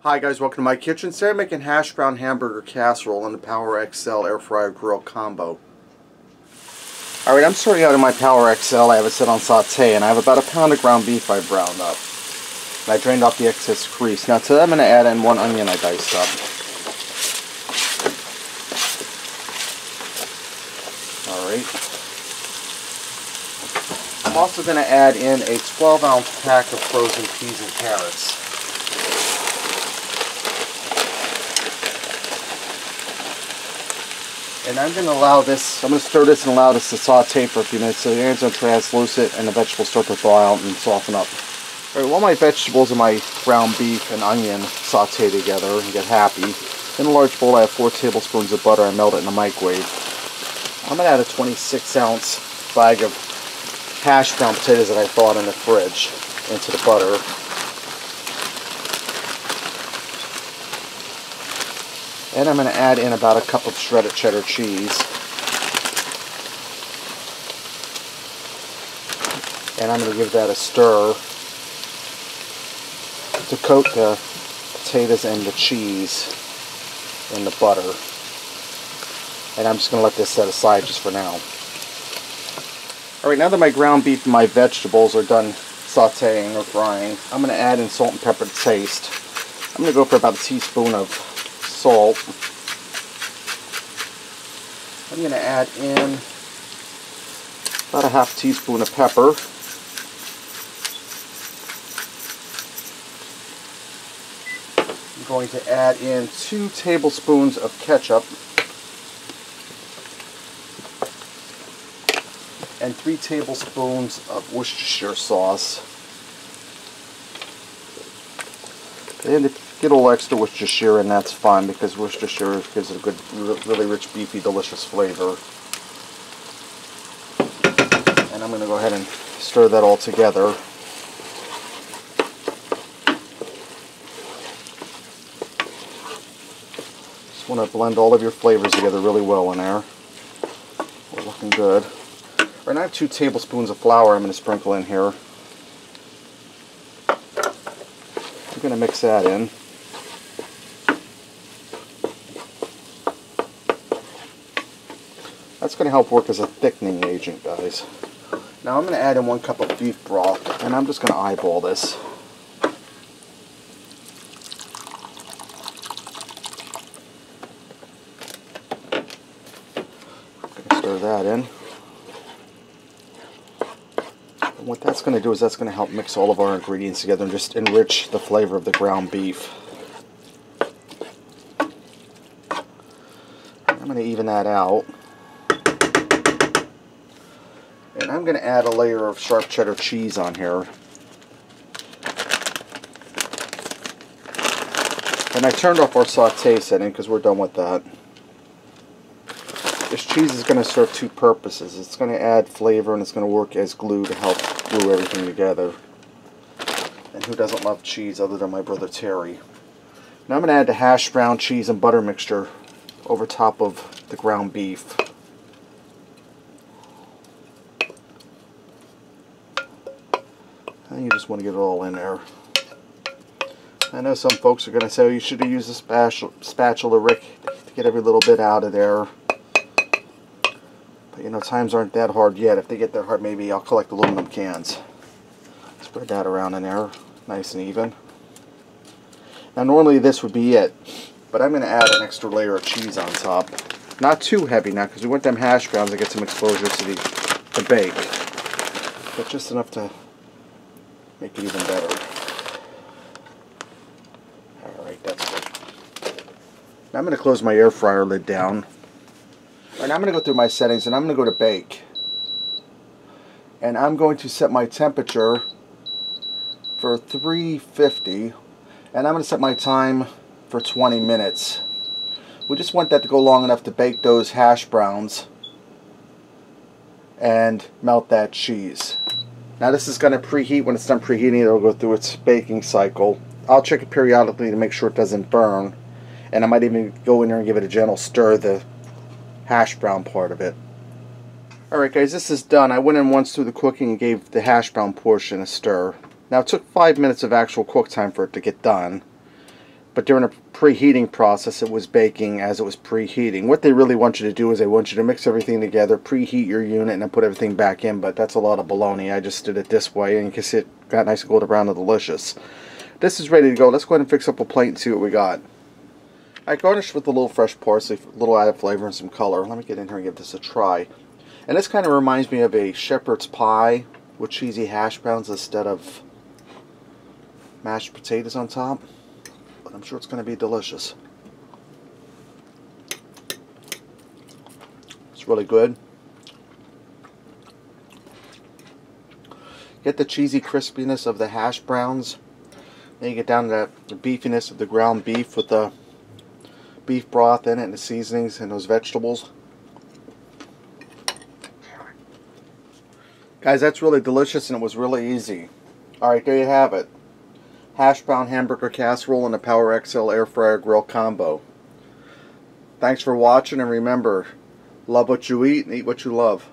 Hi guys, welcome to my kitchen. Today I'm making Hashbrown Hamburger Casserole in the Power XL Air Fryer Grill combo. Alright, I'm starting out in my Power XL. I have it set on saute and I have about a pound of ground beef I browned up. And I drained off the excess grease. Now to that I'm going to add in 1 onion I diced up. Alright. I'm also going to add in a 12-ounce pack of frozen peas and carrots. And I'm going to stir this and allow this to saute for a few minutes so the onions are translucent and the vegetables start to thaw out and soften up. Alright, while my vegetables and my ground beef and onion saute together and get happy, in a large bowl I have 4 tablespoons of butter. I melt it in the microwave. I'm going to add a 26-ounce bag of hash brown potatoes that I thawed in the fridge into the butter. And I'm going to add in about a cup of shredded cheddar cheese. And I'm going to give that a stir to coat the potatoes and the cheese in the butter. And I'm just going to let this set aside just for now. Alright, now that my ground beef and my vegetables are done sauteing or frying, I'm going to add in salt and pepper to taste. I'm going to go for about a teaspoon of salt. I'm going to add in about a half teaspoon of pepper. I'm going to add in 2 tablespoons of ketchup and 3 tablespoons of Worcestershire sauce. And if you get a little extra Worcestershire in, that's fine, because Worcestershire gives it a good, really rich, beefy, delicious flavor. And I'm going to go ahead and stir that all together. Just want to blend all of your flavors together really well in there. We're looking good. Right now I have 2 tablespoons of flour I'm going to sprinkle in here. I'm going to mix that in. That's going to help work as a thickening agent, guys. Now I'm going to add in 1 cup of beef broth, and I'm just going to eyeball this. I'm going to stir that in. And what that's going to do is that's going to help mix all of our ingredients together and just enrich the flavor of the ground beef. I'm going to even that out. And I'm going to add a layer of sharp cheddar cheese on here. And I turned off our saute setting because we're done with that. This cheese is going to serve 2 purposes. It's going to add flavor and it's going to work as glue to help glue everything together. And who doesn't love cheese other than my brother Terry? Now I'm going to add the hash brown cheese and butter mixture over top of the ground beef. And you just want to get it all in there. I know some folks are going to say, oh, you should have used a spatula, Rick, to get every little bit out of there. But you know, times aren't that hard yet. If they get that hard, maybe I'll collect aluminum cans. Spread that around in there, nice and even. Now normally this would be it, but I'm going to add an extra layer of cheese on top. Not too heavy now, because we want them hash browns to get some exposure to the bake. But just enough to make it even better. Alright, that's good. Now I'm going to close my air fryer lid down. Alright, now I'm going to go through my settings and I'm going to go to bake. And I'm going to set my temperature for 350 and I'm going to set my time for 20 minutes. We just want that to go long enough to bake those hash browns and melt that cheese. Now this is going to preheat. When it's done preheating, it'll go through its baking cycle. I'll check it periodically to make sure it doesn't burn, and I might even go in there and give it a gentle stir, the hash brown part of it. Alright guys, this is done. I went in once through the cooking and gave the hash brown portion a stir. Now it took 5 minutes of actual cook time for it to get done. but during a preheating process it was baking as it was preheating. What they really want you to do is they want you to mix everything together, preheat your unit, and then put everything back in, but that's a lot of baloney. I just did it this way, and you can see it got nice and golden brown and delicious. This is ready to go. Let's go ahead and fix up a plate and see what we got. I garnished with a little fresh parsley, a little added flavor and some color. Let me get in here and give this a try. And this kind of reminds me of a shepherd's pie with cheesy hash browns instead of mashed potatoes on top. But I'm sure it's going to be delicious. It's really good. Get the cheesy crispiness of the hash browns. Then you get down to the beefiness of the ground beef with the beef broth in it and the seasonings and those vegetables. Guys, that's really delicious and it was really easy. Alright, there you have it. Hashbrown Hamburger Casserole and the Power XL Air Fryer Grill Combo. Thanks for watching, and remember, love what you eat and eat what you love.